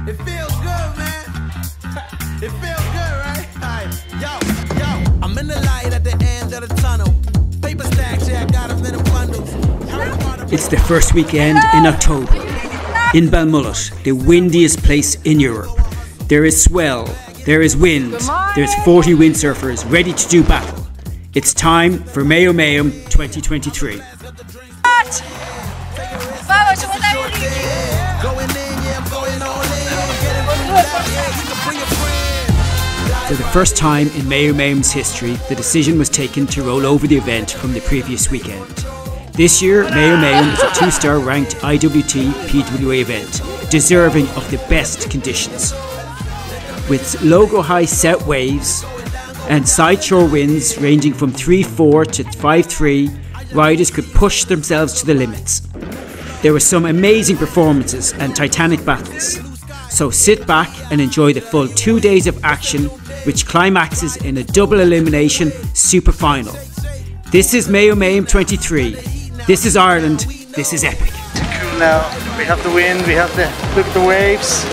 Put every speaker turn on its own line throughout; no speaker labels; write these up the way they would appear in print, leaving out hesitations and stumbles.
It feels good, man. It feels good, right? Yo, I'm in the light at the end of the tunnel. Paper stacks, yeah, I got them in the bundles.
It's the first weekend in October. In Belmullet, the windiest place in Europe. There is swell, there is wind, there's 40 windsurfers ready to do battle. It's time for Mayo Mayhem 2023. For the first time in Mayo Mayhem's history, the decision was taken to roll over the event from the previous weekend. This year, Mayo Mayhem is a 2-star ranked IWT PWA event, deserving of the best conditions. With logo-high set waves and sideshore winds ranging from 3-4 to 5-3, riders could push themselves to the limits. There were some amazing performances and titanic battles. So sit back and enjoy the full 2 days of action, which climaxes in a double elimination super final. This is Mayo Mayhem 23. This is Ireland. This is epic.
Cool now. We have the wind. We have the look at the waves.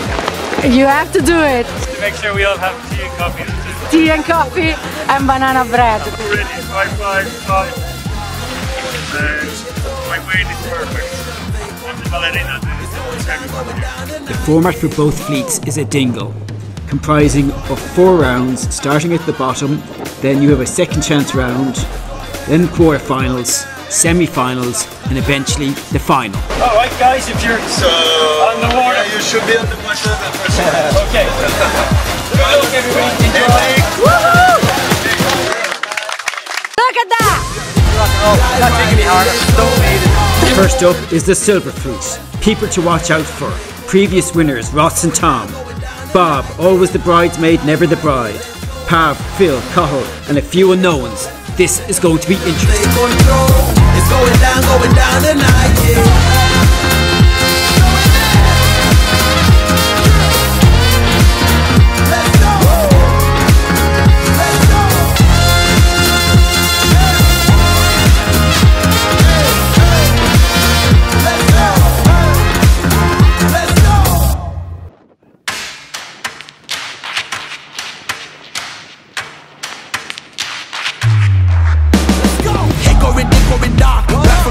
You have to do it.
To make sure we all have tea and coffee.
Tea and coffee and banana bread.
Ready? 5, 5, 5. My weight is perfect.
The format for both fleets is a dingle, comprising of 4 rounds, starting at the bottom, then you have a second chance round, then quarterfinals, semi-finals, and eventually the final.
Alright guys, if you're on the water,
you should be on the water the first time.
Okay. Good luck everybody, enjoy.
Woohoo! Look at that!
Not taking me harder, don't need it.
First up is the Silver Fleet. People to watch out for. Previous winners Ross and Tom. Bob, always the bridesmaid, never the bride. Pav, Phil, Cahill, and a few unknowns. This is going to be interesting.
It's going down tonight, yeah.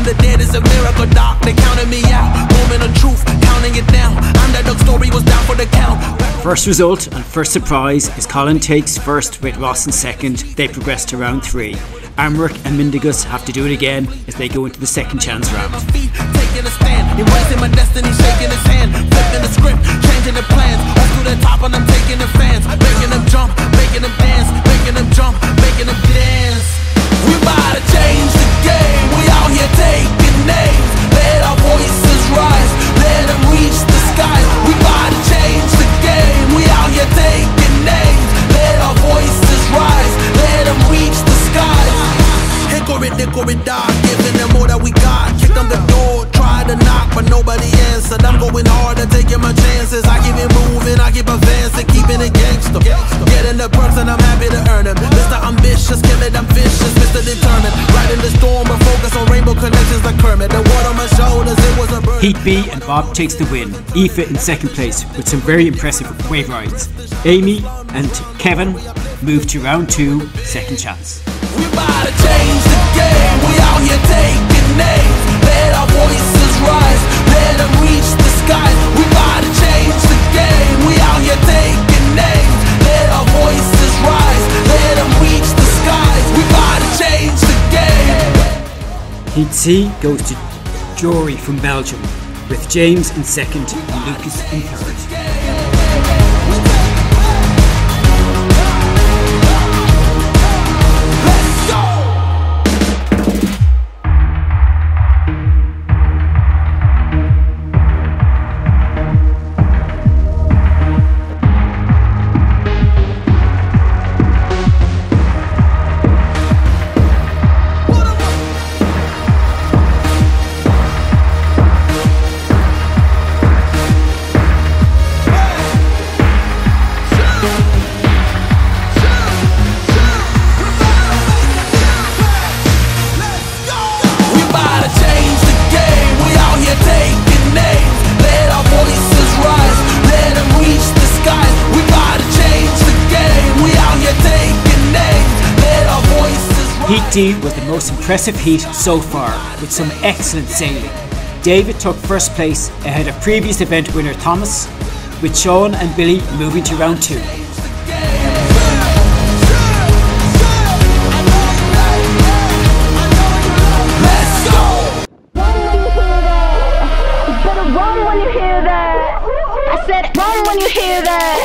The dead is a miracle, doc. They counted me out. Moment of truth, counting it down. Underdog story was down for the count.
First result and first surprise is Colin takes first with Ross in second. They progress to round 3. Amric and Mindigus have to do it again as they go into the second chance round.
Taking a stand, embracing my destiny, shaking his hand, flipping the script, changing the plans. Up to the top and I'm taking the fans, making them jump, making them dance, making them jump, making them dance. We about to change the game. We out here taking names. Let our voices rise. Let them reach the skies. We about to change the game. We out here taking names. Let our voices rise. Let them reach the skies. Hickory dock, giving them all that we got. Kicked on the door, tried to knock, but nobody answered. I'm going harder, taking my chances. I keep it moving, I keep advancing, keeping it gangster. Getting the perks and I'm happy to earn them. Mr. Ambitious, kill it, I'm vicious. Mr. Determined, riding the storm, but focus on rainbow connections like Kermit. The water on my shoulders, it was a burn.
Heat B and Bob takes the win. Aoife in second place with some very impressive wave rides. Amy and Kevin move to round 2, second chance.
We about to change the game. We out here taking names. Let our voices rise. Let them reach the skies. We about to change the game. We out here taking names. Let our voices rise. Let them reach the skies. We about to change the game.
Heat C goes to Jory from Belgium, with James in second and Lucas in third. D was the most impressive heat so far, with some excellent sailing. David took first place ahead of previous event winner Thomas, with Sean and Billy moving to round 2.
When you hear that,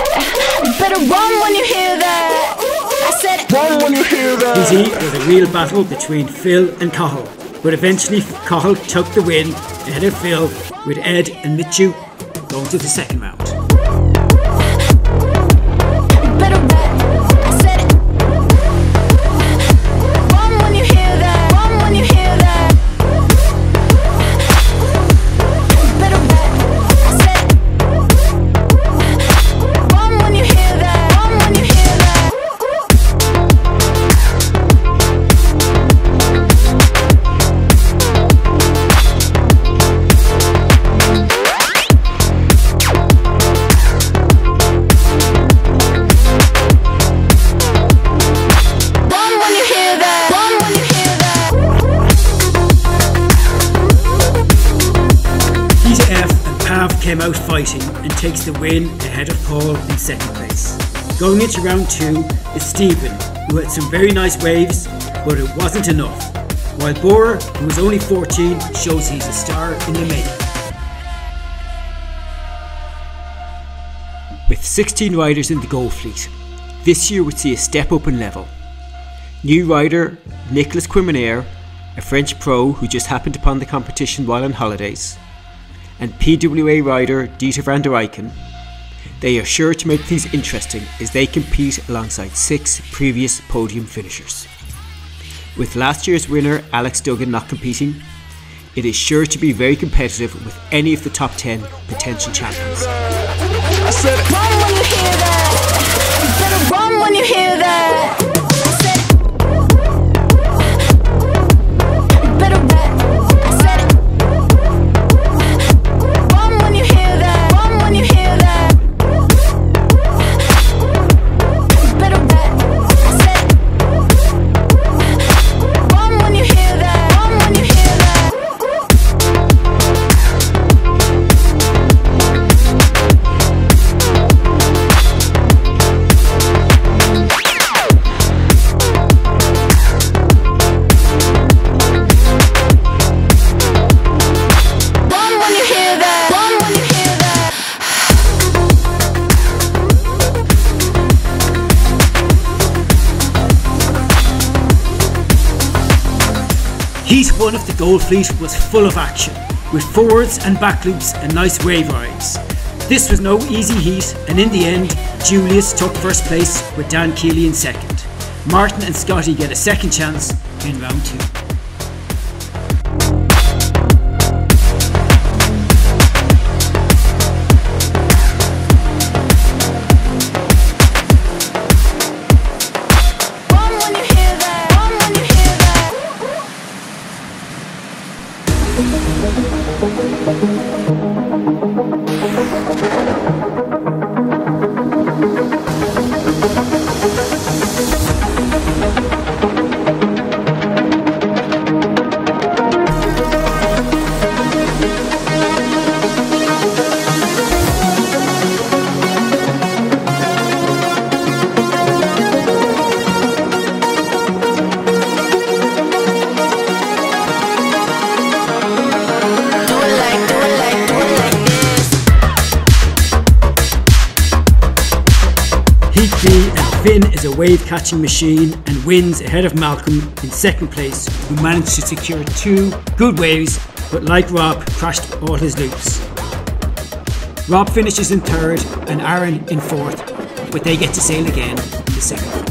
you better run when you hear that. I said, run when you hear that.
Busy was a real battle between Phil and Cahill, but eventually Cahill took the win ahead of Phil, with Ed and Mitchu going to the second round. Came out fighting and takes the win ahead of Paul in second place. Going into round 2 is Stephen, who had some very nice waves, but it wasn't enough, while Bora, who was only 14, shows he's a star in the making. With 16 riders in the Gold Fleet, this year would see a step up in level. New rider Nicolas Quiminaire, a French pro who just happened upon the competition while on holidays, and PWA rider Dieter van der Eycken. They are sure to make things interesting as they compete alongside 6 previous podium finishers. With last year's winner Alex Duggan not competing, it is sure to be very competitive with any of the top 10 potential champions.
I said, run when you hear that. You better run when you hear that.
Heat 1 of the Gold Fleet was full of action, with forwards and back loops and nice wave rides. This was no easy heat, and in the end, Julius took first place with Dan Keeley in second. Martin and Scotty get a second chance in round 2. Finn is a wave catching machine and wins ahead of Malcolm in second place, who managed to secure 2 good waves, but like Rob, crashed all his loops. Rob finishes in third and Aaron in fourth, but they get to sail again in the second round.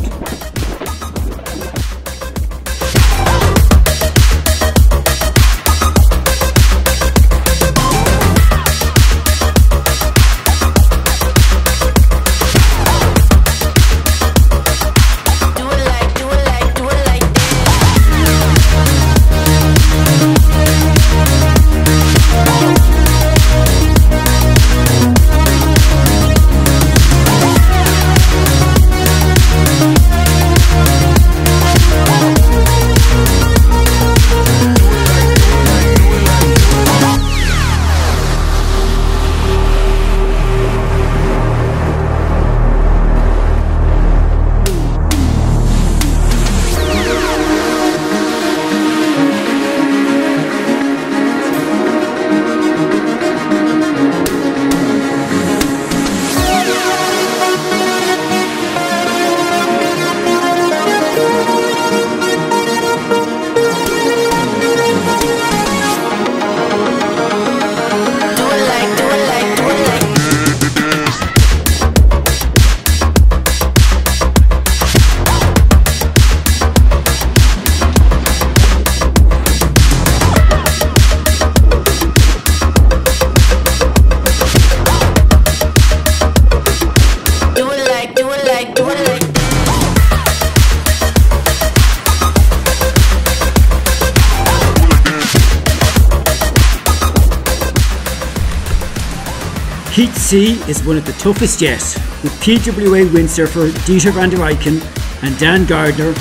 Heat C is one of the toughest yet, with PWA windsurfer Dieter van der Eycken and Dan Gardner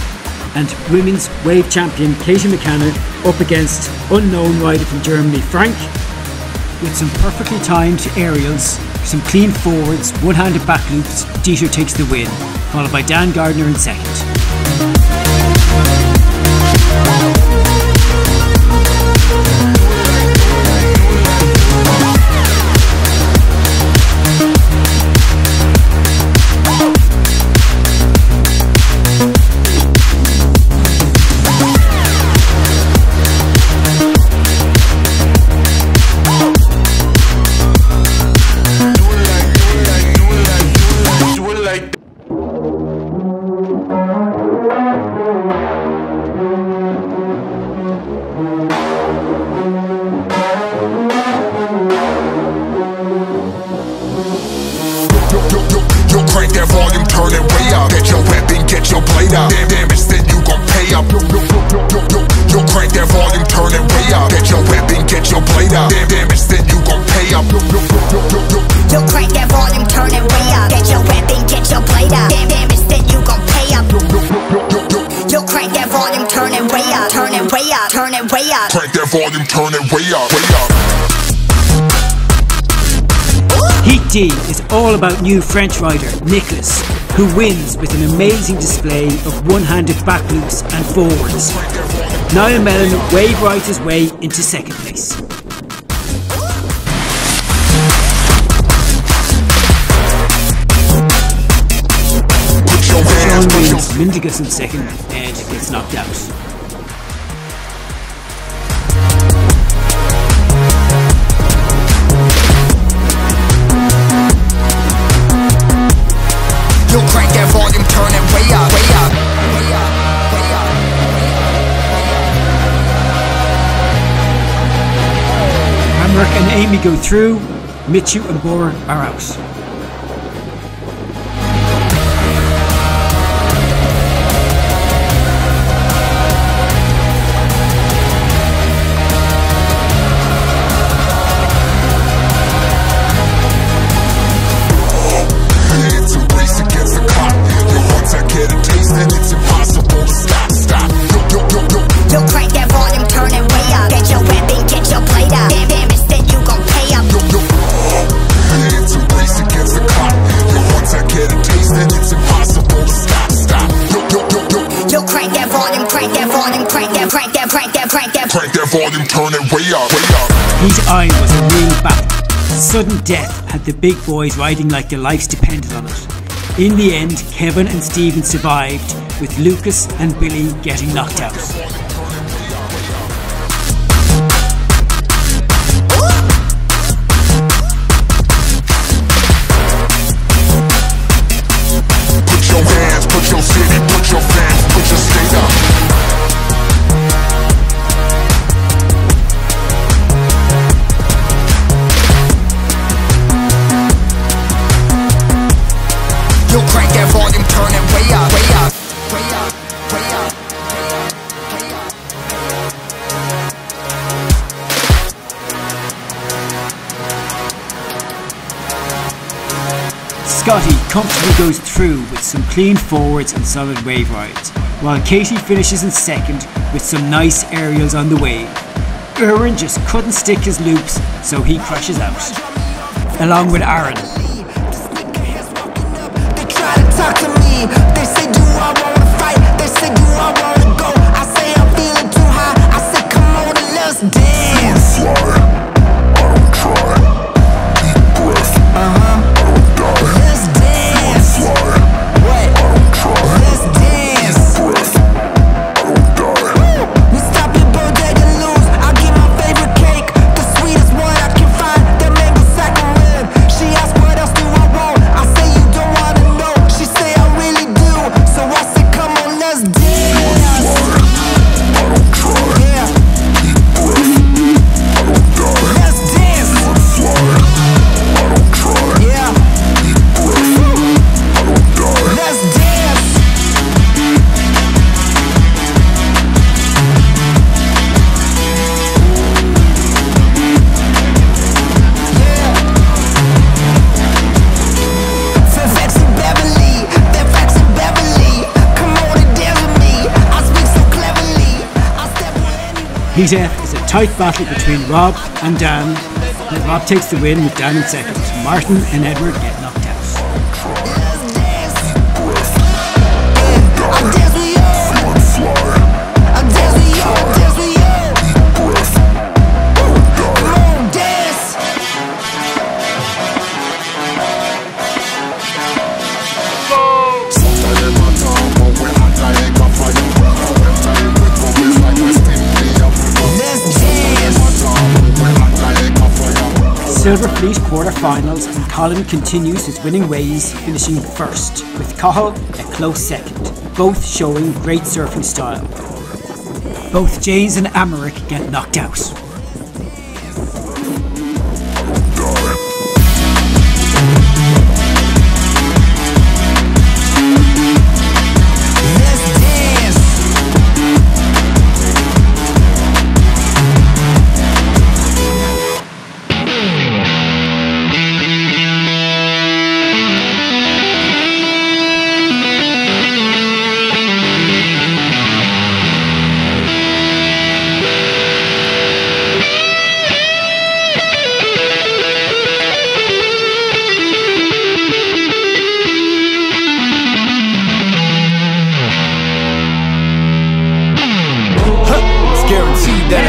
and women's wave champion Katie McCanna up against unknown rider from Germany Frank. With some perfectly timed aerials, some clean forwards, one-handed back loops, Dieter takes the win, followed by Dan Gardner in second. Heat D is all about new French rider Nicolas, who wins with an amazing display of one-handed back loops and forwards. Niall Mellon wave rides his way into second place. Sean wins, Mindigus in second, Ed gets knocked out.
Crank that volume, turn it way up, way up, way up, way up.
Hamrick and Amy go through, Mitchu and Bora are out.
Volume, turn it way up, way up.
Heat I was a real battle. Sudden death had the big boys riding like their lives depended on it. In the end, Kevin and Stephen survived, with Lucas and Billy getting knocked out.
Put your hands, put your city, put your fans, put your state up. Crank that volume, turn it way up, way up, way up, way up, way up, way up.
Scotty comfortably goes through with some clean forwards and solid wave rides, while Katie finishes in second with some nice aerials on the wave. Erwin just couldn't stick his loops, so he crashes out, along with Aaron.
Talk to me, they say do I wanna fight, they say do I wanna go, I say I'm feeling too high, I say come on and let's dance.
Fly, I don't try, deep breath, I don't die.
Let's dance.
Fly,
What?
I don't try,
Let's dance.
deep breath, I don't die.
We stop at Bodega Lose, I'll get my favorite cake, the sweetest one I can find, that mango saccharine. She asked what else do I want, I say you don't wanna know, she say I really do, so I say
Heat F is a tight battle between Rob and Dan. And Rob takes the win with Dan in second. Martin and Edward get knocked out. Silver Fleet quarter-finals, and Colin continues his winning ways, finishing first, with Cahill a close second, both showing great surfing style. Both James and Amaric get knocked out.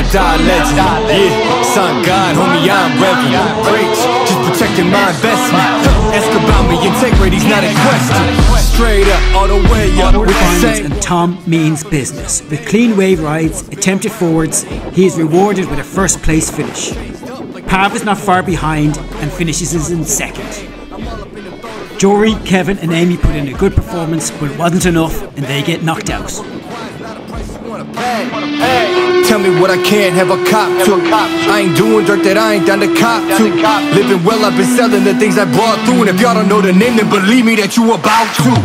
Die legend, yeah, son God, homie, I'm reverend. Preach, just protecting my investment. Ask about me, integrity's not a question. Straight up, all the way up with the same.
And Tom means business. With clean wave rides, attempted forwards, he is rewarded with a first place finish. Pav is not far behind and finishes in second. Jory, Kevin and Amy put in a good performance, but it wasn't enough and they get knocked out.
Tell me what I can't have a cop to. I ain't doing dirt that I ain't down to cop to. Living well, I've been selling the things I brought through. And if y'all don't know the name, then believe me that you about to.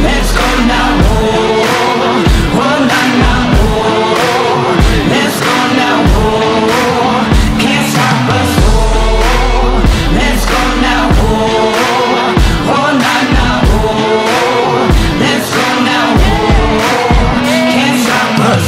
Let's go now. Let's go now. Can't stop us. Let's go now. Let's go now. Can't stop us.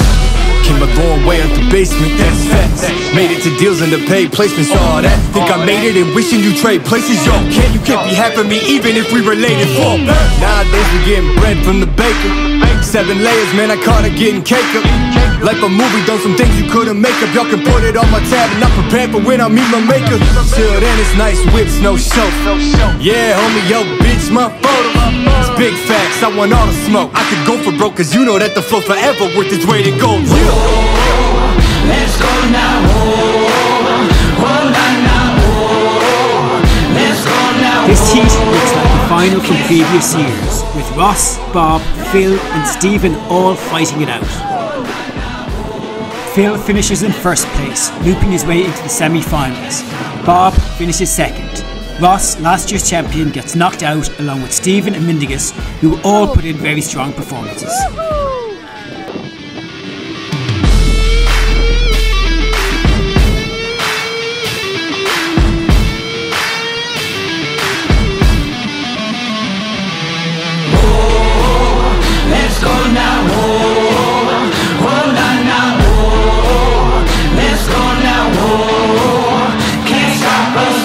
Came a long way out the basement, that's facts. Made it to deals and the paid placements, all that. Think I made it and wishing you trade places, yo. You can't be half of me even if we related. Fuck. Nowadays we getting bread from the baker. 7 layers, man, I caught it getting cake up. Like a movie, done some things you couldn't make up. Y'all can put it on my tab and I'm prepared for when I meet my maker. Till then it's nice whips, no show. Yeah, homie, yo, bitch, my photo. It's big facts, I want all the smoke. I could go for broke, cause you know that the flow forever worth its weight in gold.
Let's go now. Let's go now.
This heat looks like the final from previous years, with Ross, Bob, Phil and Stephen all fighting it out. Phil finishes in first place, looping his way into the semi-finals. Bob finishes second. Ross, last year's champion, gets knocked out along with Stephen and Mindigus, who all put in very strong performances.
Let's go now. Let's go now. Can't stop us.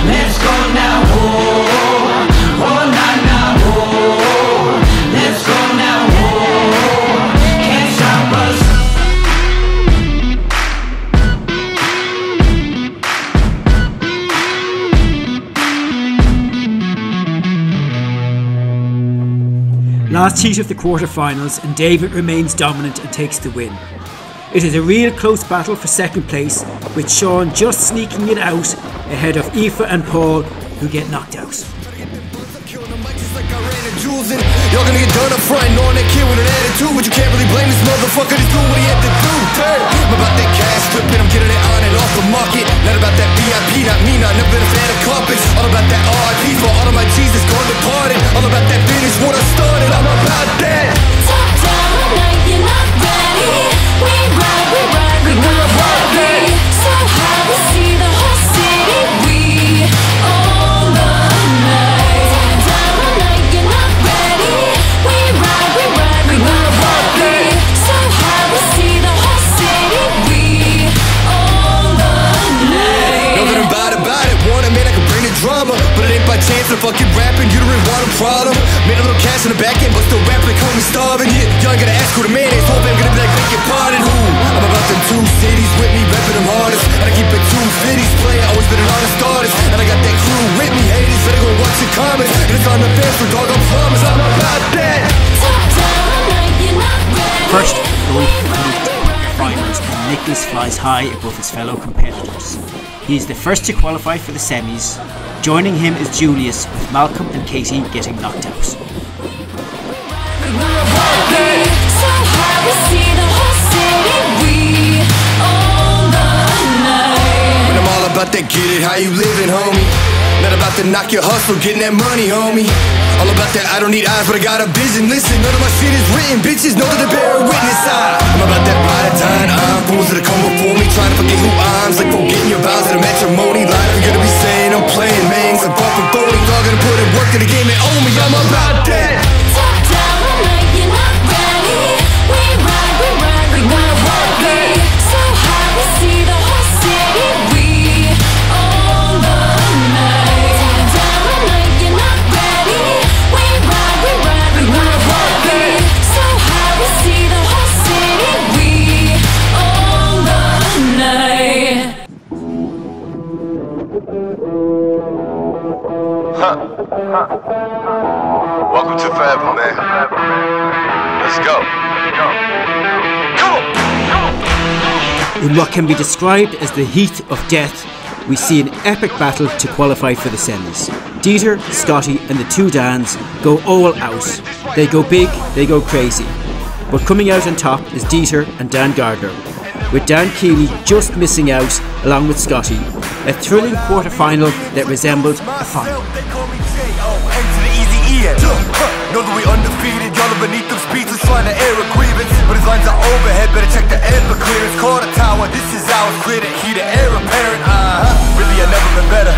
Let's go now. Let's go now. Can't stop us.
Last heat of the quarter-finals and David remains dominant and takes the win. It is a real close battle for second place, with Sean just sneaking it out ahead of Aoife and Paul, who get knocked out.
Y'all gonna get done up front, knowing that kid with an attitude, but you can't really blame this motherfucker. He's doing what he had to do. I'm about that cash flipping, I'm getting it on and off the market. Not about that VIP, not me, not never been a fan of carpets. All about that RIP for all of my Jesus gone departed. All about that business, what I started, I'm about that.
Top down, like you're not ready. We ride, we go heavy. So high, we see the whole city. We own the night. Top down, like you're not ready. We ride, we go heavy. So high, we
fucking rapping, you don't really want a problem. Made a little cash in the back end, but still rap like homie starving. Yeah, y'all ain't gotta ask who the man is. Hope I'm gonna be like, beg your pardon. Who? I'm about them 2 cities with me, repping them hardest. And I keep it 250s playing, always been an honest artist. And I got that crew with me, haters, better go watch your comments. And it's on the fence for dog, I promise I'm about that.
First, goal finals, and Nicholas flies high above his fellow competitors. He is the first to qualify for the semis. Joining him is Julius, with Malcolm and Katie getting knocked out.
When I'm all about that get it, how you living, homie? Not about to knock your hustle, getting that money, homie. All about that, I don't need eyes, but I got a vision. Listen, none of my shit is written, bitches know that they bear witness. I'm about that ride or die, fools that come before me, trying to forget who I'm. It's like forgetting your vows at a matrimony. Line, I'm gonna be saying I'm playing mangs, I'm bumping phony. Y'all gonna put in work to the game and own me, I'm about that.
Top down, I'm like you're not ready. We ride, we wanna walk it. So high, we see the whole city. We own the night. Top down, I'm like you're not ready. We ride, we wanna walk it. So high, we see the whole city. We own the night.
Welcome to Forever, man. Let's go.
In what can be described as the heat of death, we see an epic battle to qualify for the semis. Dieter, Scotty and the 2 Dans go all out. They go big, they go crazy. But coming out on top is Dieter and Dan Gardner, with Dan Keeley just missing out along with Scotty. A thrilling quarter-final that resembled a final.
Know that we undefeated, y'all are beneath them speeches trying to air a grievance. But his lines are overhead, better check the air for clearance. Call the tower, this is ours, clear the heat, the air apparent. Really I've never been better,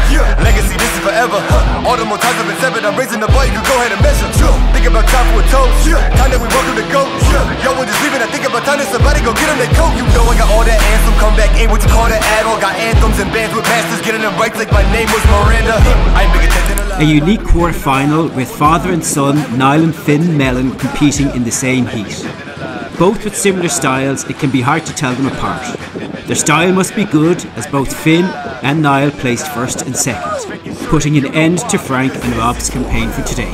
legacy this is forever. All the more times I've been severed, I'm raising the bar, you can go ahead and measure. Think about time for a toast, time that we welcome to go. Y'all were just leaving, I think about time that somebody go get them their coat. You know I got all that anthem, come back, ain't what you call that at all. Got anthems and bands with masters, getting them right like my name was Miranda. I ain't bigger than a
A unique quarter-final with father and son Niall and Finn Mellon competing in the same heat. Both with similar styles, it can be hard to tell them apart. Their style must be good, as both Finn and Niall placed first and second, putting an end to Frank and Rob's campaign for today.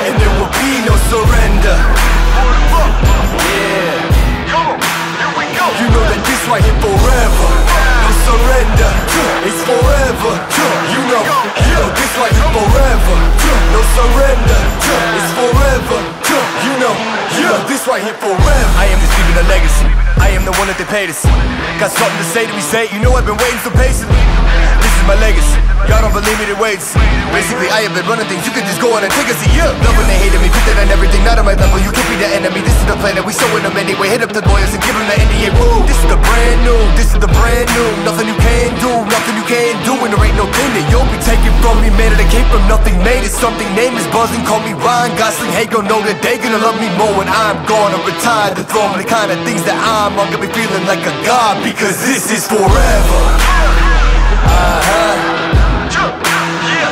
And there will be no surrender. Yeah. You know that this right here forever. No surrender. It's forever. You know this right here forever. No surrender. It's forever. You know this right here forever. I am just leaving a legacy. I am the one that they paid us. Got something to say to me, say. You know I've been waiting so patiently. This is my legacy. Y'all don't believe me, they wait. Basically, I have been running things. You can just go on and take a seat. Love when they hated me, put that on everything. Not on my level, you can't be the enemy. This is the plan that we showing them anyway. Hit up the lawyers and give them the NDA. Woo! This is the brand new. This is the brand new. Nothing you can do, nothing you can't do. And there ain't no thing that you'll be taking from me. Man, it came from nothing, made it something. Name is buzzing, call me Ryan Gosling. Hey, gon' know that they gonna love me more when I'm gone. I'm retired the throne. The kind of things that I'm gonna be feeling like a god, because this is forever.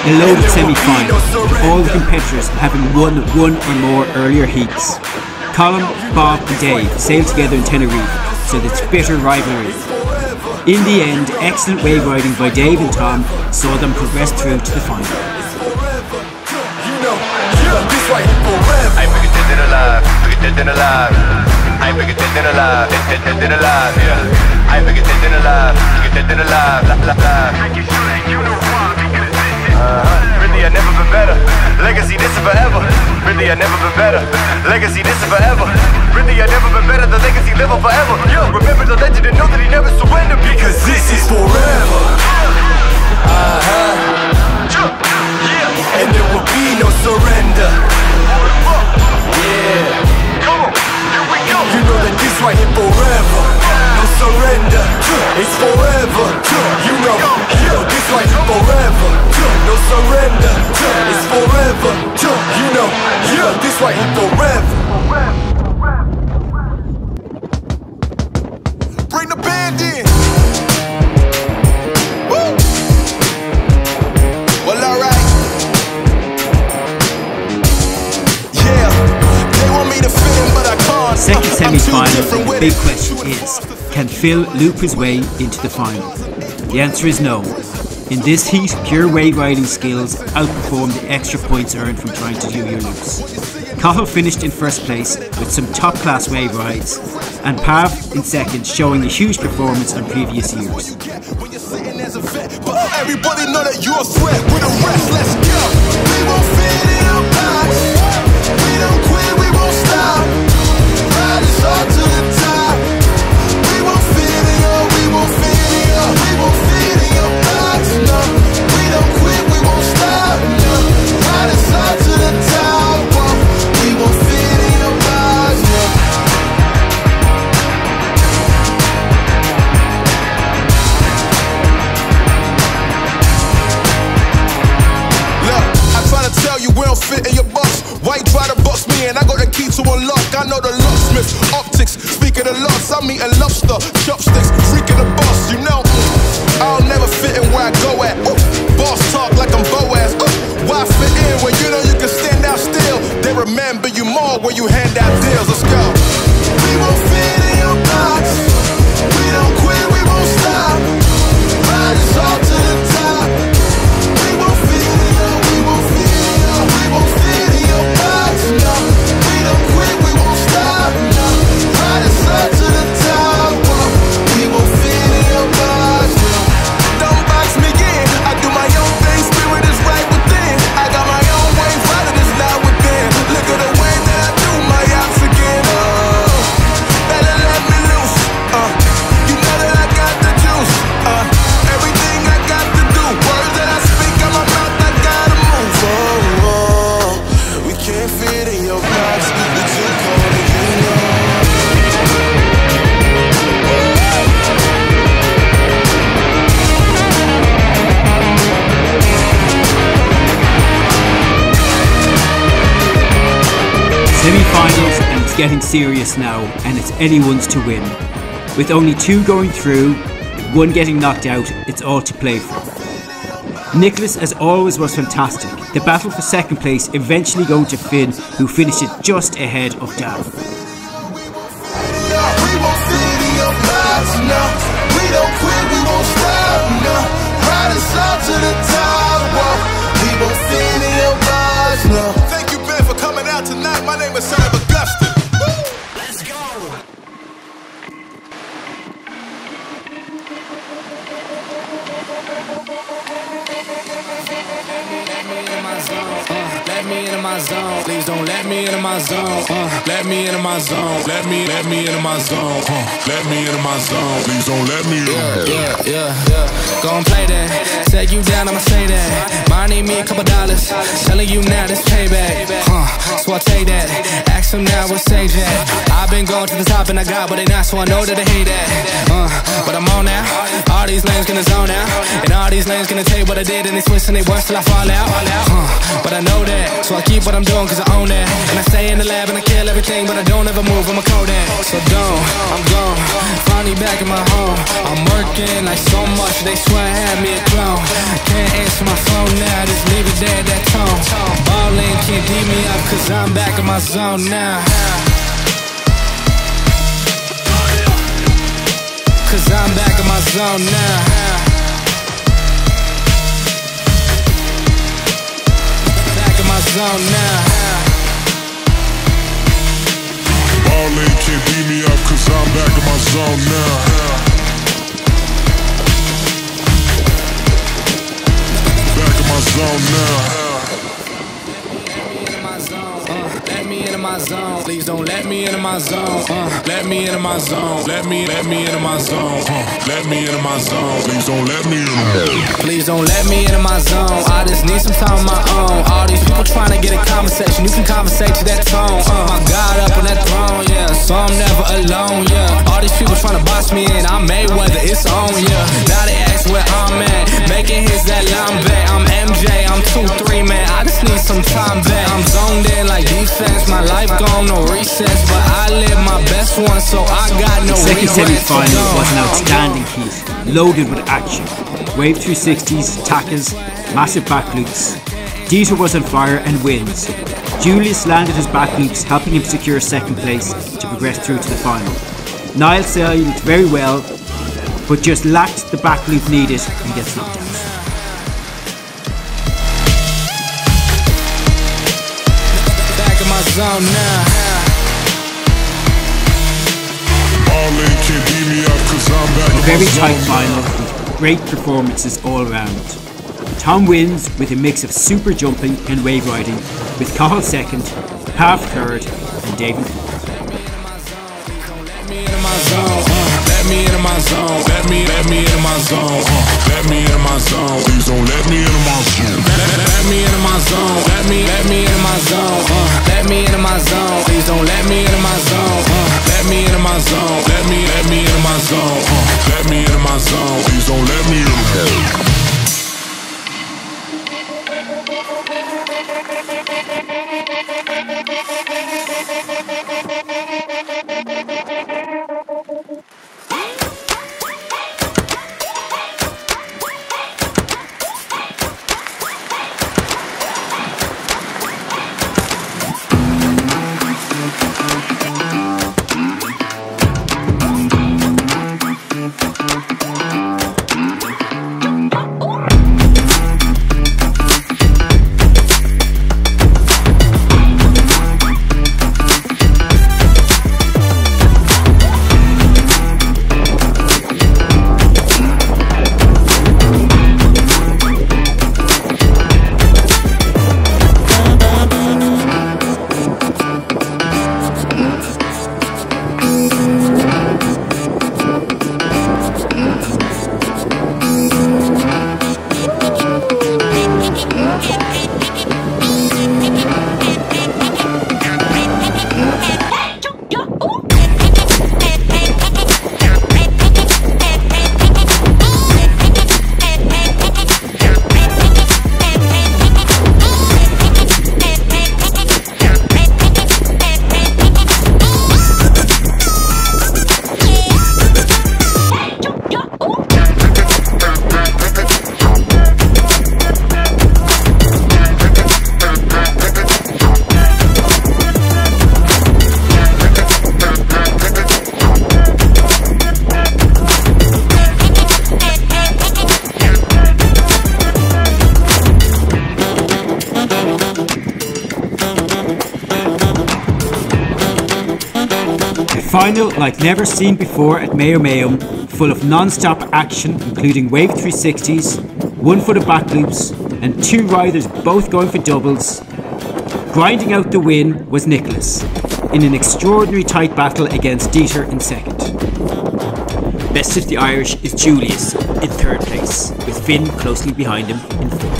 A loaded semi-final, with all the competitors having won one or more earlier heats. Colin, Bob and Dave sailed together in Tenerife, so there's bitter rivalry. In the end, excellent wave riding by Dave and Tom saw them progress through to the final.
I ain't bigger dead than alive, bigger dead than alive. I ain't bigger dead than alive, dead than alive, yeah. I ain't bigger dead than alive, bigger dead than alive, Really, I've never been better. Legacy, this is forever. Really, I've never been better. Legacy, this is forever. Really, I've never been better. The legacy live on forever. Yo, remember the legend and know that he never surrendered, because this is forever.
And there will be no surrender. Yeah.
Come on, here we go.
You know that this right here forever. No surrender. It's forever. You know this right here forever. No surrender. It's forever. You know this right here forever. Bring the band in. Woo.
semi-final, and the big question is, can Phil loop his way into the final? The answer is no. In this heat, pure wave riding skills outperform the extra points earned from trying to do your loops. Cahill finished in first place with some top class wave rides, and Pav in second, showing a huge performance on previous years.
Everybody know that you're a threat. With the rest, let's go. We won't fit in your box. We don't quit, we won't stop. Ride us all to the top. We won't fit in your, we won't fit in your, we won't fit in your box. No, we don't quit, we won't stop. No, ride us all to the top. Whoa. We won't fit in your box. No. Tell you we don't fit in your box. Why you try to box me and I got the key to unlock? I know the locksmith, optics, speak of the loss. I'm eating lobster, chopsticks, freaking the boss. You know, I'll never fit in where I go at. Ooh, boss talk like I'm Boaz. Ooh, why fit in when you know you can stand out still? They remember you more when you hand out deals. Let's go. We won't fit in your box. We don't quit, we won't stop. Ride us all to the top. We won't fit in your, we won't fit. We won't fit in your box, no. We don't quit, we won't stop, no. Ride us up to the top, whoa. We won't fit in your box, no. Don't box me in, I do my own thing, spirit is right within. I got my own way, fighting is not within. Look at the way that I do my ops again, oh. Better let me loose, you know that I got the juice, everything I got to do, words that I speak out my mouth, I gotta move, oh. Can't fit in your box, you're too cold and you know.
Semi-finals, and it's getting serious now, and it's anyone's to win. With only two going through, one getting knocked out, it's all to play for. Nicholas, as always, was fantastic. The battle for second place eventually going to Finn, who finished it just ahead of Dan.
We won't fit in your box, no. We don't quit, we won't stop, no. Ride us all to the top, whoa. We won't fit in your box, no. Thank you, Ben, for coming out tonight. My name is Son of Augustine. Let's go.
Let me into my zone. Please don't let me into my zone. Let me into my zone. Let me into my zone. Let me into my zone. Please don't let me in. Yeah. Gon' play that. Take you down, I'ma say that. Mine need me a couple dollars. Telling you now this payback. So I take that. Ask them now what stage at. I've been going to the top and I got what they not, so I know that they hate that. But I'm on now. All these lanes gonna zone out. And all these lanes gonna tell you what I did and they twist and they worse till I fall out. But I know that, so I keep what I'm doing cause I own that. And I stay in the lab and I kill everything, but I don't ever move, I'm a Kodak. So I'm gone, finally back in my home. I'm working like so much, they swear I had me a clone. Can't answer my phone now, just leave it there, that tone. Ballin' can't beat me up cause I'm back in my zone now. Cause I'm back in my zone now. Zone now.
Ballin' can't beat me up cause I'm back in my zone now. Back in my zone now.
Let me into my zone. Please don't let me into my zone. Let me into my zone. Let me into my zone.
Let me into my zone. Please don't let me in.
Please don't let me into my zone. I just need some time of my own. All these people trying to get a conversation. You can conversate to that tone. My God up on that throne, yeah. So I'm never alone, yeah. All these people trying to box me in. I'm Mayweather, it's on, yeah. Now they ask where I'm at. Making hits that line back. I'm MJ, I'm 2-3, man. I just need some time back. I'm zoned in like defense. My life gone, no recess. But I live my best one, so I got no
second
regrets.
semi-final was an outstanding heat, loaded with action. Wave 360s, tackers, massive back loops. Dieter was on fire and wins. Julius landed his back loops, helping him secure second place to progress through to the final. Niall sailed very well, but just lacked the back loop needed and gets knocked out.
Back in my zone now.
A very tight final with great performances all around. Tom wins with a mix of super jumping and wave riding, with Cahill second, Half third, and David fourth.
Let me into my zone. Let me into my zone. Let me into my zone. Let me into my zone. Please don't let me into my zone. Let me into my zone. Let me into my zone. Let me into my zone. Please don't let me into my zone. Let me into my zone. Let me into my zone. Let me into my zone. Please don't let me into my zone.
Final like never seen before at Mayo Mayhem, full of non-stop action including wave 360s, one-footed back loops and two riders both going for doubles. Grinding out the win was Nicholas in an extraordinary tight battle against Dieter in second. Best of the Irish is Julius in third place, with Finn closely behind him in fourth.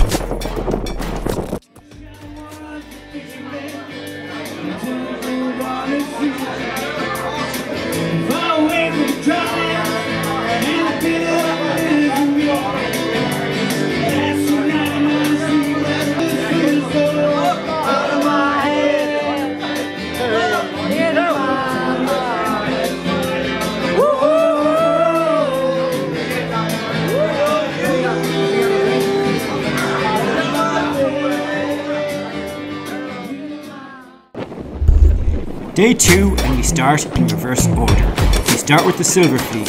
Day 2 and we start in reverse order. We start with the Silver Fleet,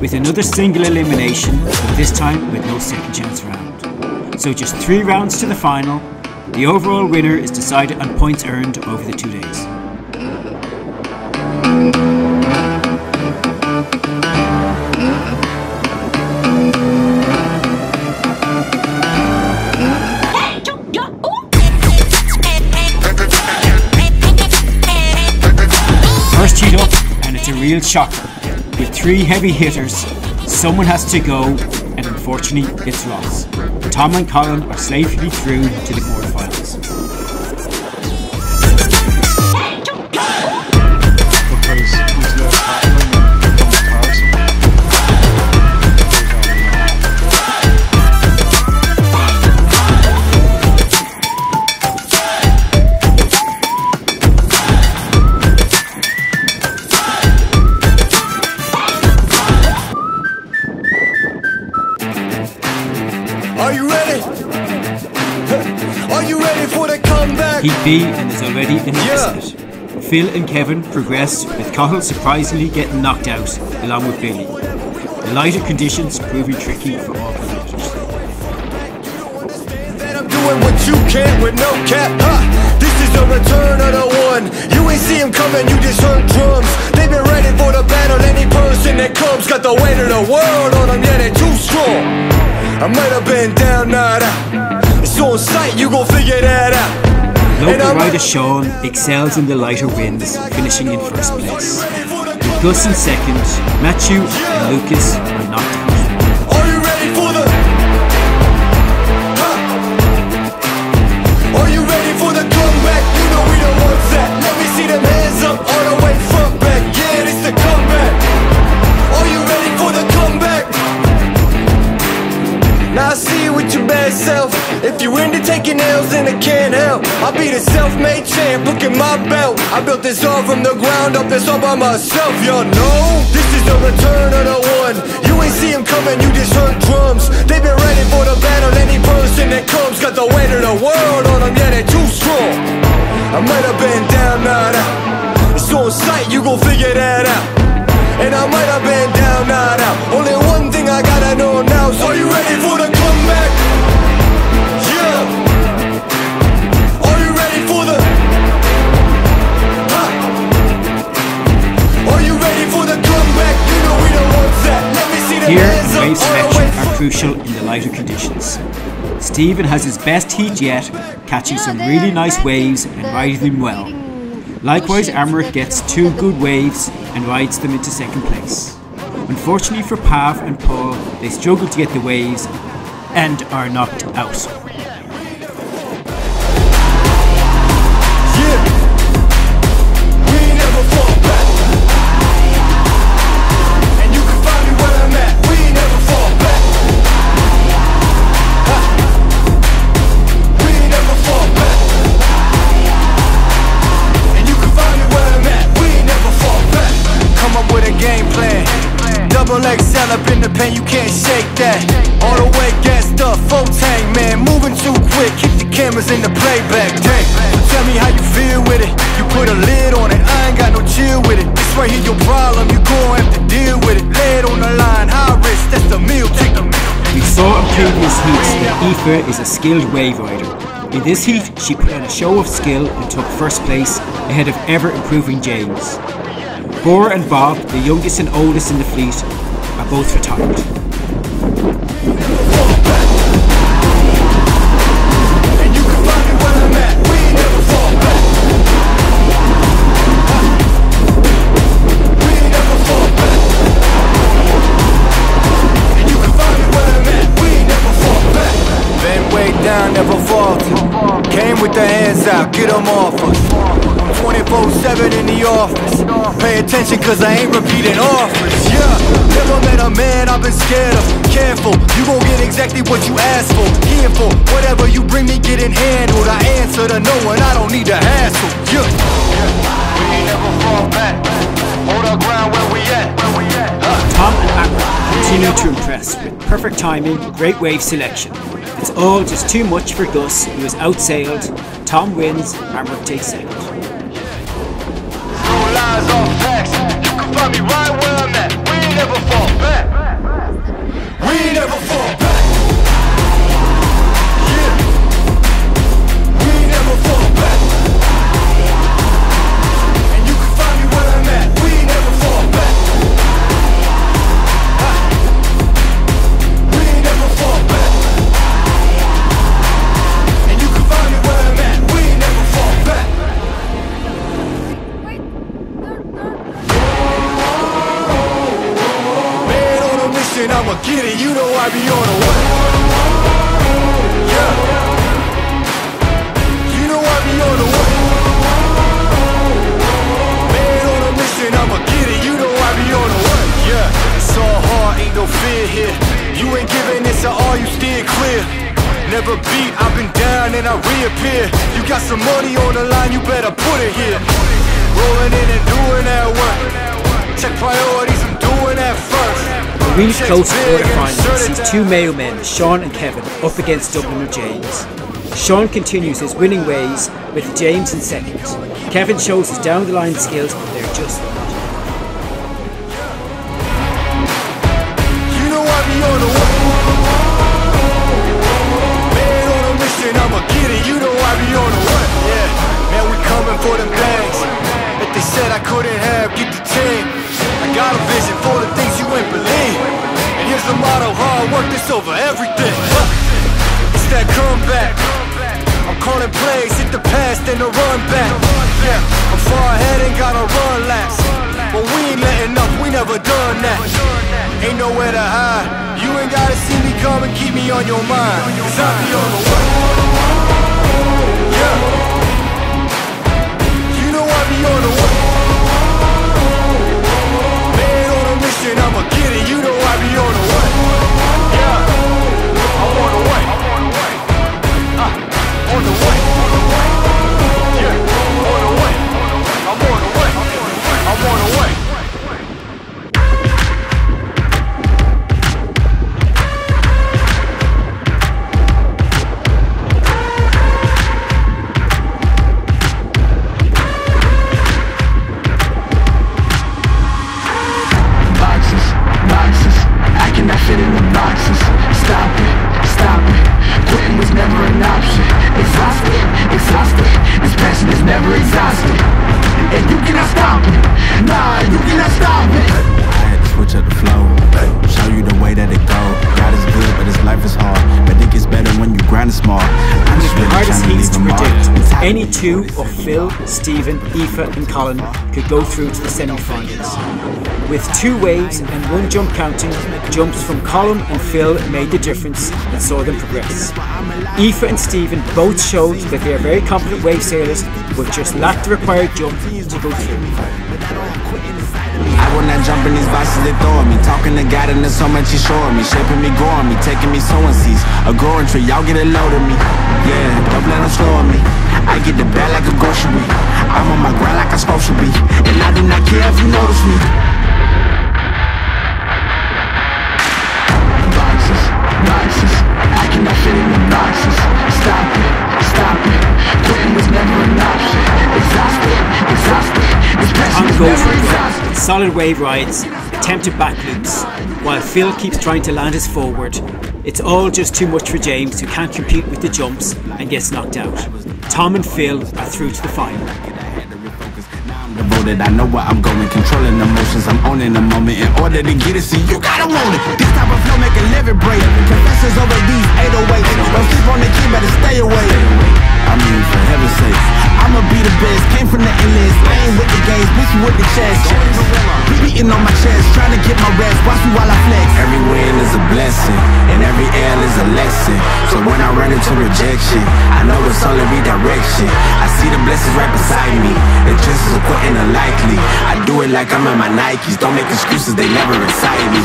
with another single elimination, but this time with no second chance round. So just 3 rounds to the final. The overall winner is decided on points earned over the 2 days. First heat up, and it's a real shocker. With 3 heavy hitters, someone has to go, and unfortunately it's Ross. Tom and Colin are safely through to the quarterfinals.
Are you ready? Are you ready?
Heat B, and there's already an upset. Phil and Kevin progress, with Cahill surprisingly getting knocked out, along with Billy. The lighter conditions proving tricky for all competitors.
I'm doing what you can with no cap, This is the return of the one. You ain't see him coming, you just heard drums. They've been ready for the battle. Any person that comes got the weight of the world on them, yeah, they too strong. I might have been down, not out. It's on sight, you gon' figure that out.
Local rider Sean excels in the lighter wins, finishing in first place. With Gus in second, Matthew and Lucas are knocked out.
Are you ready for the? Are you ready for the comeback? You know we the ones that. Let me see them hands up all the way front back. Yeah, this the comeback. Are you ready for the comeback? Now I see you with your bad self. If you into taking L's, then I can't help. I'll be the self-made champ, look at my belt. I built this all from the ground up, that's all by myself. Y'all know, this is the return of the one. You ain't see him coming, you just heard drums. They've been ready for the battle. Any person that comes got the weight of the world on them, yeah, they too strong. I might have been down, not out. It's on sight, you gon' figure that out. And I might have been down, not out. Only one thing I gotta know now, so are you ready for the comeback? Yeah. Are you ready for the? Are you ready for the comeback? You know we don't want that. Let me see the
Here,
hands up
wave
all the
selection
way.
are crucial in the lighter conditions. Stephen has his best heat yet, catching some really nice waves and riding them well. Likewise, Amrit gets 2 good waves and rides them into second place. Unfortunately for Pav and Paul, they struggle to get the waves and are knocked out.
XL up in the pen, you can't shake that. All the way gassed up, full tank, man. Moving too quick, keep the cameras in the playback. Dang, tell me how you feel with it. You put a lid on it, I ain't got no chill with it. This right here your problem, you gon' have to deal with it. Lay it on the line, high risk, that's the meal, take the meal.
We saw in previous heats that Aoife is a skilled wave rider. In this heat, she put on a show of skill and took first place ahead of ever-improving James. Bora and Bob, the youngest and oldest in the fleet, are both retired.
Never falter. Came with the hands out, get them off us. I'm 24/7 in the office. Pay attention cause I ain't repeating offers. Yeah, never met a man I've been scared of. Careful, you gon' get exactly what you asked for. Here for whatever you bring me, getting handled. I answer to no one, I don't need the hassle. Yeah, we ain't never fall back. Hold our ground where we at.
Tom and Amrit continue to impress with perfect timing, great wave selection. It's all just too much for Gus, who is outsailed. Tom wins, Amrit takes second.
No lies off facts. You can find me right where I'm at. We ain't never fall back. We ain't never fall back. Yeah. We ain't never fall back. And you can find me where I'm at. We ain't never fall back. We ain't never fall back. And you can find me where I'm at. We ain't never fall back. I'ma get it, you know I be on the way. Yeah. You know I be on the way. Man on a mission, I'ma get it, you know I be on the way. Yeah, it's all hard, ain't no fear here. You ain't giving this at all, you steer clear. Never beat, I've been down and I reappear. You got some money on the line, you better put it here. Rolling in and doing that work. Check priorities, I'm doing that first.
A really close quarterfinal sees 2 Mayo men, Sean and Kevin, up against Dubliner James. Sean continues his winning ways with James in second. Kevin shows his down the line skills, but they're just not enough.
You know I be on the way. Man on a mission, I'ma get it. You know I be on the way. Yeah, man, we coming for them bags that they said I couldn't have. Get the 10. I got a vision for the things you ain't believe. And here's the motto: hard work is over everything. It's that comeback. I'm calling plays, hit the pass, then the run back. Yeah, I'm far ahead and gotta run laps. But we ain't letting up, we never done that. Ain't nowhere to hide. You ain't gotta see me come and keep me on your mind. Cause I be on the way. Yeah. You know I be on the way. Man on a mission, I'ma get it. You know I be on the way. Yeah, I'm on the way. On the way, yeah, on the way, I'm on the way, I'm on the way. Boxes, I cannot fit in the boxes. Stop it, quitting was never an option. Exhausted, this passion is never exhausted. And you cannot stop it, nah, you cannot stop it.
I had to switch up the flow, show you the way that it goes. God is good, but his life is hard. But it gets better when you grind it small. I'm just really
hardest
trying to
heats
leave
to
a mark.
predict. Any two of Phil, Stephen, Aoife and Colin could go through to the semi-finals. With 2 waves and 1 jump counting, jumps from Colin and Phil made the difference and saw them progress. Aoife and Stephen both showed that they are very competent wave sailors, but just lack the required jump to go through.
I will not jump in these boxes they throw at me. Talking to God and there's so much he's showing me. Shaping me, growing me, taking me sowing seeds. A growing tree, y'all get a load of me. Yeah, don't let them slow me. I get the bag like a grocery. I'm on my grind like I'm supposed to be. And I do not care if you notice me. Boxes, I cannot fit in the boxes. Stop it, quitting was never an option. Exhausted, this passion is never exhausted.
Solid wave rides, attempted back loops, while Phil keeps trying to land his forward. It's all just too much for James, who can't compete with the jumps and gets knocked out. Tom and Phil are through to the final.
Devoted, I know where I'm going, controlling emotions, I'm owning the moment. In order to get it, see, you gotta want it. This type of flow make a living break. Confessions over these 808. Don't sleep on the key, better stay away. I mean, for heaven's sake, I'ma be the best. Came from the endless, I ain't with the games, bitch, you with the chest. Beating on my chest, trying to get my rest. Watch me while I flex. Every win is a blessing, and every L is a lesson. So when I run into rejection, I know it's only redirection. I see the blessings right beside me. The chances of quitting are likely. I do it like I'm in my Nikes. Don't make excuses, they never excite me.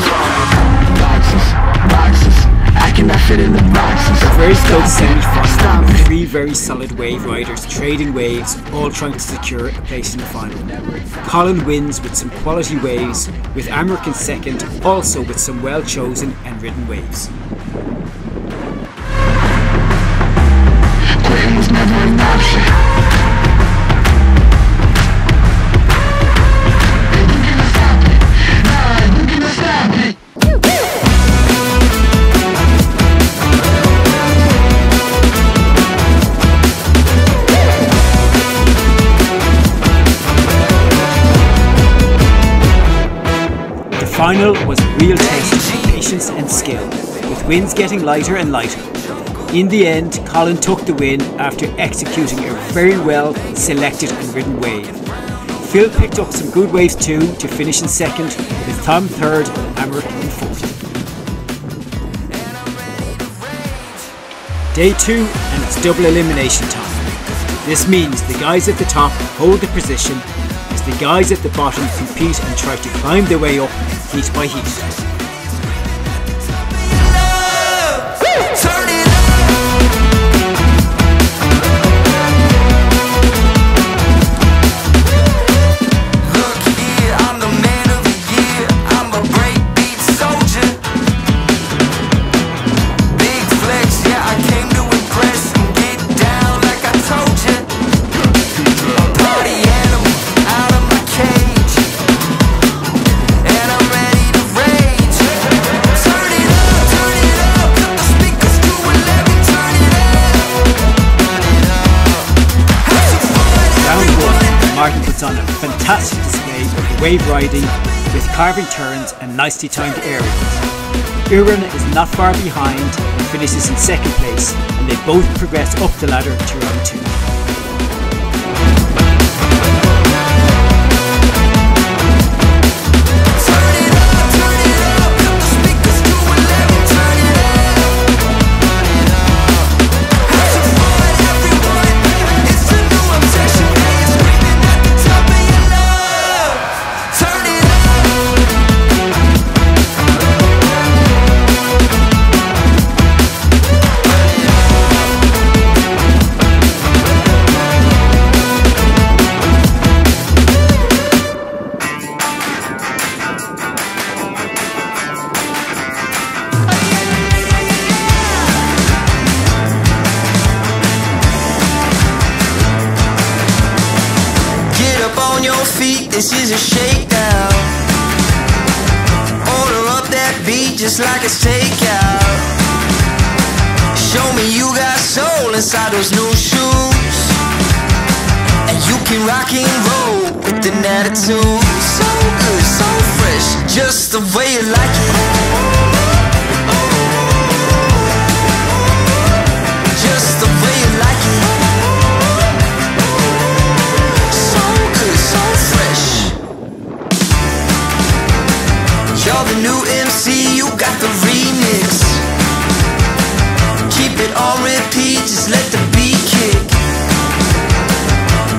Boxes, I cannot fit in the boxes.
A very close semi-final with 3 very solid wave riders trading waves, all trying to secure a place in the final. Colin wins with some quality waves, with Amric in second, also with some well-chosen and ridden waves.
Quitting was never an option.
The final was a real test of patience and skill, with winds getting lighter and lighter. In the end, Colin took the win after executing a very well selected and ridden wave. Phil picked up some good waves too to finish in second, with Tom third and Amric in fourth. Day 2, and it's double elimination time. This means the guys at the top hold the position as the guys at the bottom compete and try to climb their way up heat by heat. wave riding with carving turns and nicely timed aerials. Irwin is not far behind and finishes in second place, and they both progress up the ladder to round 2.
This is a shakedown. Order up that beat just like a takeout. Show me you got soul inside those new shoes, and you can rock and roll with an attitude. So good, so fresh, just the way you like it. Just the way you like it. You're the new MC, you got the remix. Keep it on repeat, just let the beat kick.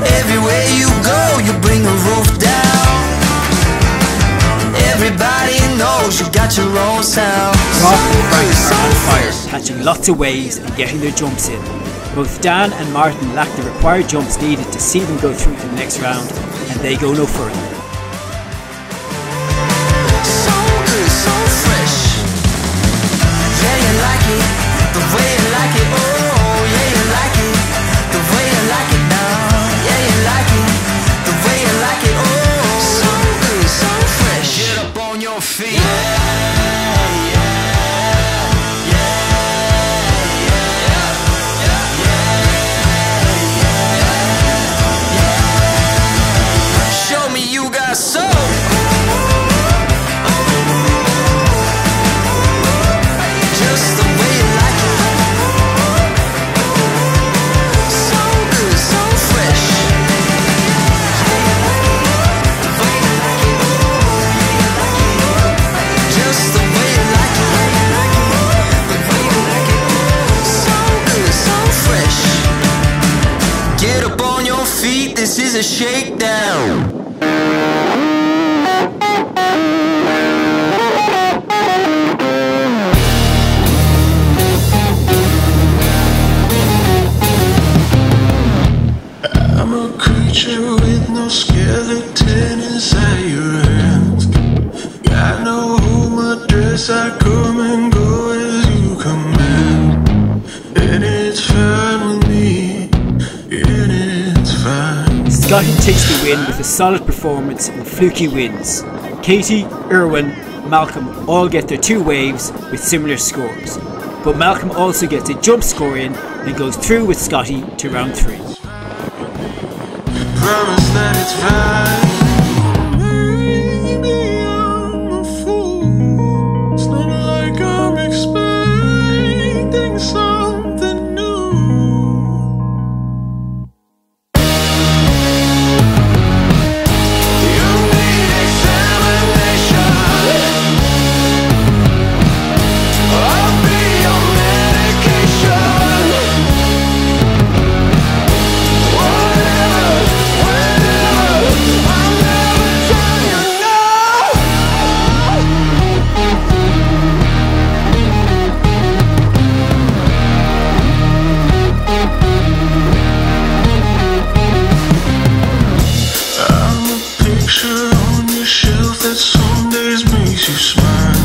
Everywhere you go, you bring the roof down. Everybody knows you got your own sound.
Rob and Frank are on fire, catching lots of waves and getting their jumps in. Both Dan and Martin lack the required jumps needed to see them go through to the next round, and they go no further.
This is a shakedown.
I'm a creature with no skeleton inside your hands. Got no home address, I come and go as you command. And it's fine with me, and it's fine.
Scotty takes the win with a solid performance and fluky wins. Katie, Irwin, Malcolm all get their 2 waves with similar scores, but Malcolm also gets a jump score in and goes through with Scotty to round 3.
Promise that it's fine. Maybe I'm a fool. It's not like I'm expecting something new. You need examination. I'll be your medication. Some days makes you smile.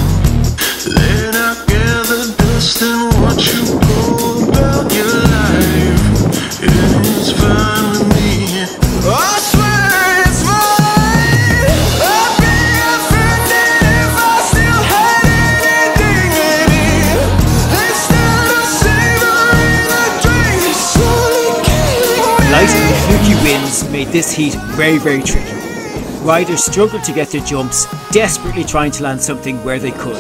Then I gather dust and watch you go about your life. And it's fine with me. I swear it's fine. I'd be offended if I still had anything in it. Instead of savoring the drink, slowly killing me.
Light and fluky winds made this heat very, very tricky. riders struggled to get their jumps, desperately trying to land something where they could.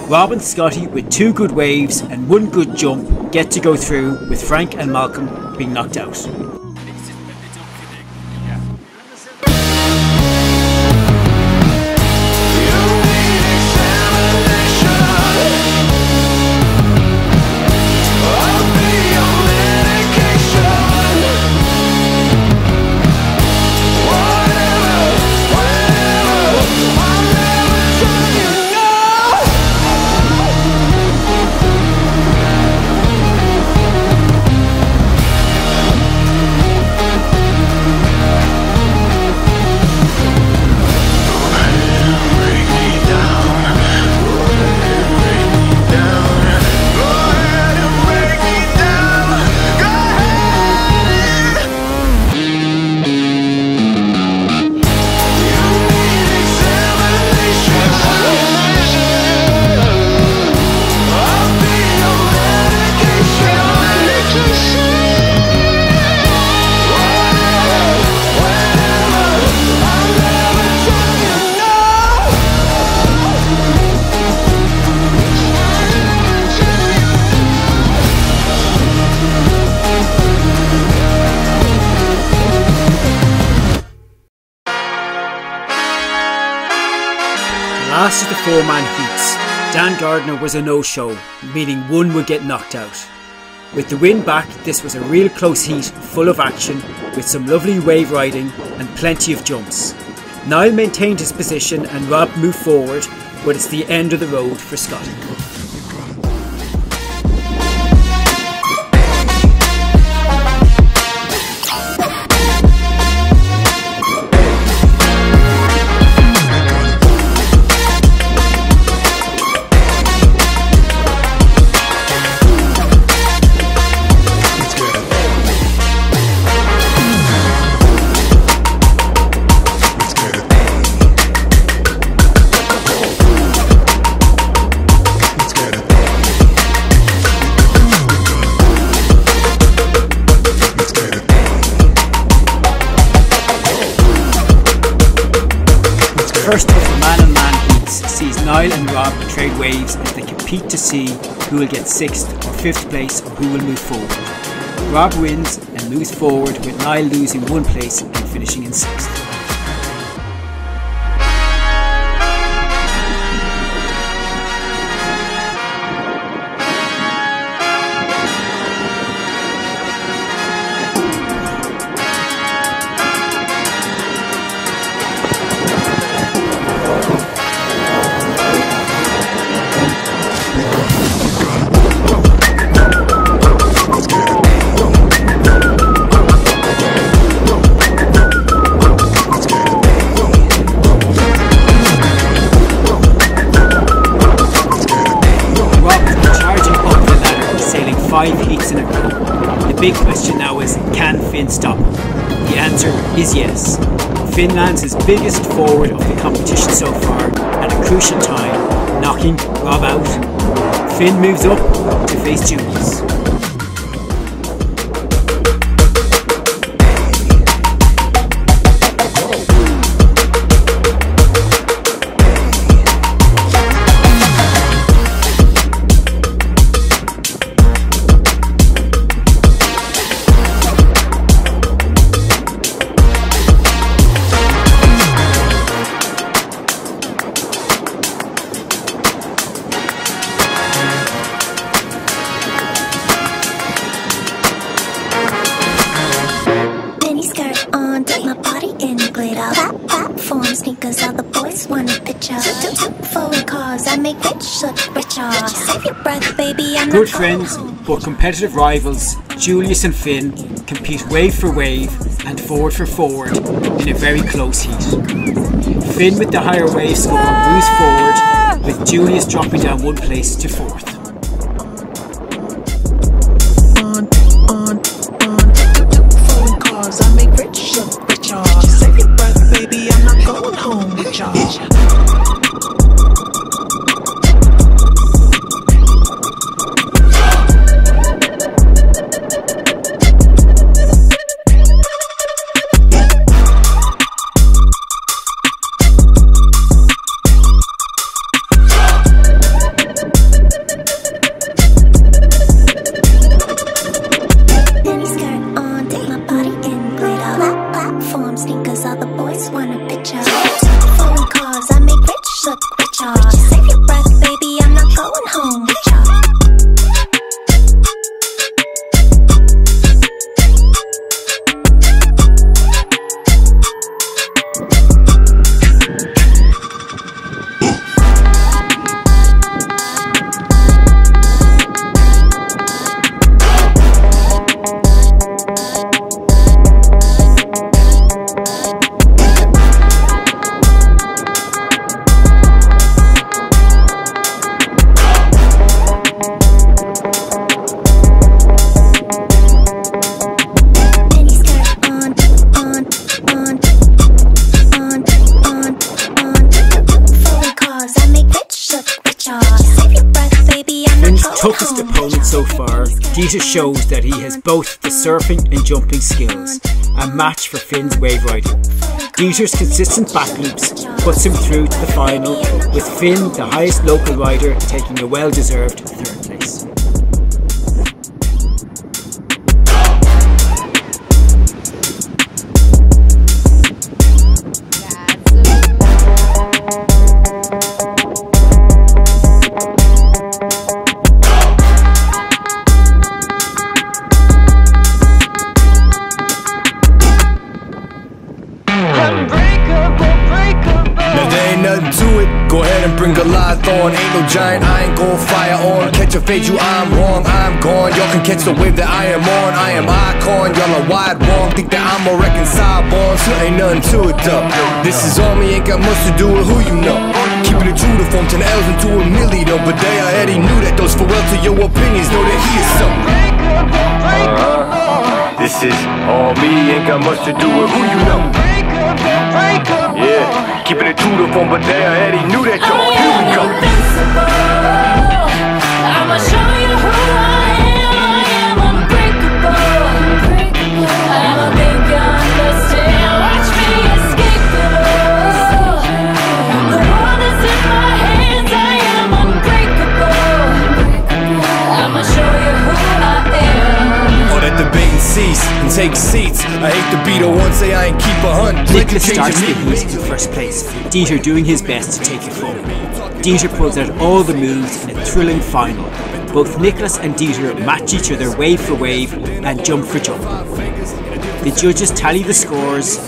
Rob and Scotty, with 2 good waves and 1 good jump, get to go through, with Frank and Malcolm being knocked out. Last of the 4-man heats, Dan Gardner was a no-show, meaning 1 would get knocked out. With the wind back, this was a real close heat, full of action, with some lovely wave riding and plenty of jumps. Niall maintained his position and Rob moved forward, but it's the end of the road for Scotty. First of the man-on-man heats sees Niall and Rob trade waves as they compete to see who will get 6th or 5th place or who will move forward. Rob wins and moves forward, with Niall losing 1 place and finishing in 6th. The big question now is, can Finn stop him? The answer is yes. Finn lands his biggest forward of the competition so far at a crucial time, knocking Rob out. Finn moves up to face Julius. Good friends, but competitive rivals, Julius and Finn compete wave for wave and forward for forward in a very close heat. Finn with the higher wave score moves forward, with Julius dropping down 1 place to 4th.
y'all. Save your breath, baby, I'm not going home with y'all.
Toughest opponent so far, Dieter shows that he has both the surfing and jumping skills, a match for Finn's wave riding. Dieter's consistent back loops puts him through to the final, with Finn, the highest local rider, taking a well-deserved third place.
Bring Goliath on, ain't no giant, I ain't gon' fire on. Catch a fade, you, I'm wrong, I'm gone. Y'all can catch the wave that I am on, I am icon. Y'all are wide wrong, think that I'm a reconcile born. So ain't nothing to it though. This is on me, ain't got much to do with who you know. Keeping it true to form 10 L's into a million though. But they already knew that those farewell to your opinions, know that he is something. This is all me, ain't got much to do with who you know. Yeah, keeping it true to form, but they already knew that, y'all. Here we go.
I'ma show you who I am unbreakable. I'ma make you understand. Watch me escape it. The world is in my hands, I am unbreakable. I'ma show you who I am.
All that debate and cease and take seats. I hate to be the one say I ain't keep a hunt.
Nicholas starts the heat in first place, Dieter doing his best to take it forward. Dieter pulls out all the moves in a thrilling final. Both Nicholas and Dieter match each other wave for wave and jump for jump. The judges tally the scores.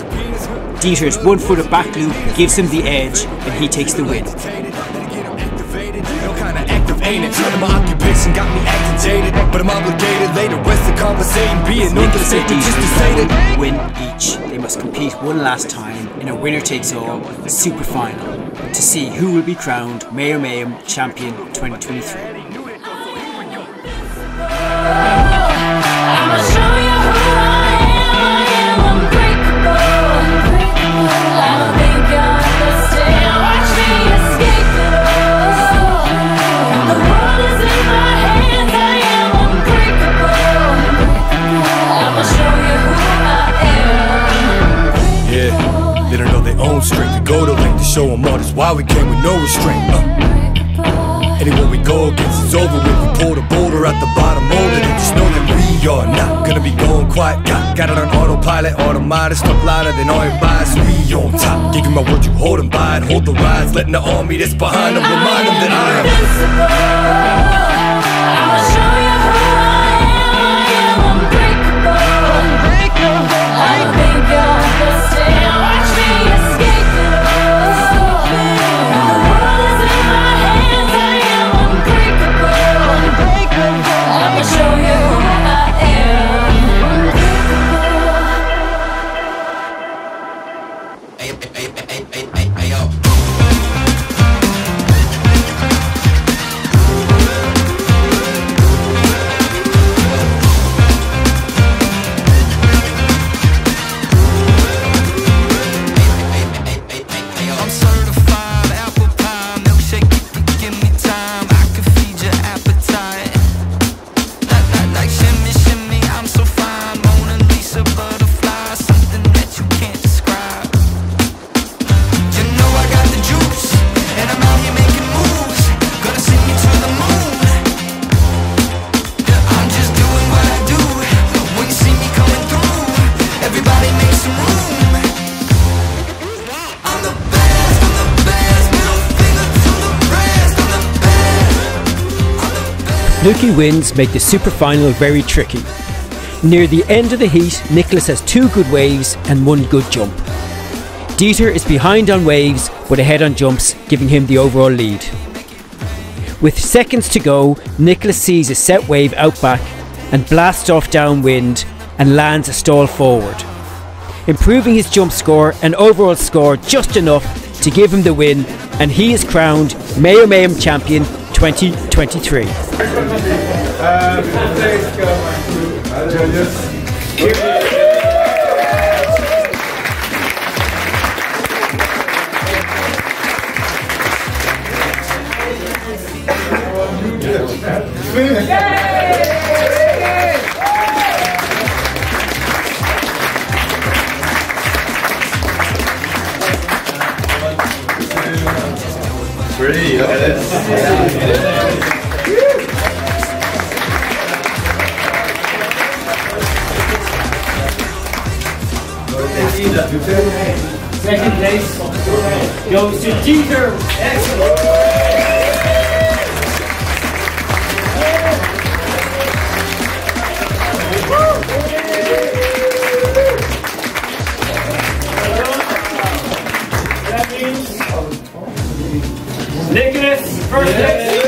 Dieter's 1 foot of back loop gives him the edge and he takes the win.
Ain't it? My occupation got me agitated, but I'm obligated later. Rest the conversation being understated just to say that
win each. They must compete one last time in a winner-takes-all super final to see who will be crowned Mayo Mayhem Champion 2023.
I'ma show you who I am unbreakable. I'ma make you understand. Watch me escape it. The world is in my hands, I am unbreakable. I'ma show you who I am.
yeah, they don't know their own strength. We go to length to show them all. That's why we came with no restraint. Anyone we go against is over with. We pull the boulder at the bottom, molded it. Just know that we are not gonna be going quiet. Got it on autopilot, automatic, stuck louder than all your bias. We on top. Give you my word, you hold them by it. Hold the rise, letting the army that's behind them remind them that I am
invincible. I'ma show you who I am unbreakable. I think you understand. Watch me escape it. The world is in my hands, I am unbreakable. I'ma show you who I am.
Hey, yo.
Fluky winds make the super final very tricky. Near the end of the heat, Nicholas has 2 good waves and 1 good jump. Dieter is behind on waves but ahead on jumps, giving him the overall lead. With seconds to go, Nicholas sees a set wave out back and blasts off downwind and lands a stall forward, improving his jump score and overall score just enough to give him the win, and he is crowned Mayo Mayhem Champion 2023.
Pretty, look at this.
Second place goes to Dieter. Excellent. Nicholas, first place.